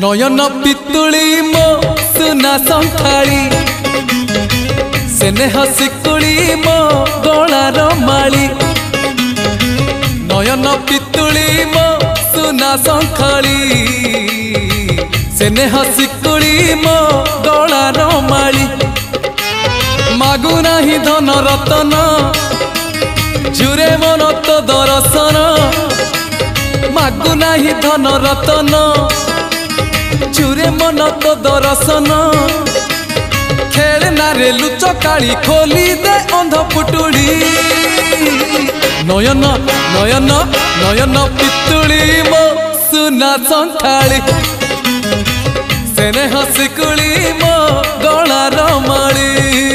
नयन पितुली मो सुना संखाली स्नेह शिकुली मो गलार माली। नयन पितुली मो सुना संखाली स्नेह शिकुली मो गलार माली। मागु नाही धन रतन जुरे मन तो दर्शन। मागु नाही धन रतन चुरे मन तो दर्शन। खेलना रे लुचकाली खोली दे अंध पुटुली। नयन नयन नयन पितुली मो सुना संखाली स्नेह शिकुली मो गलार माली।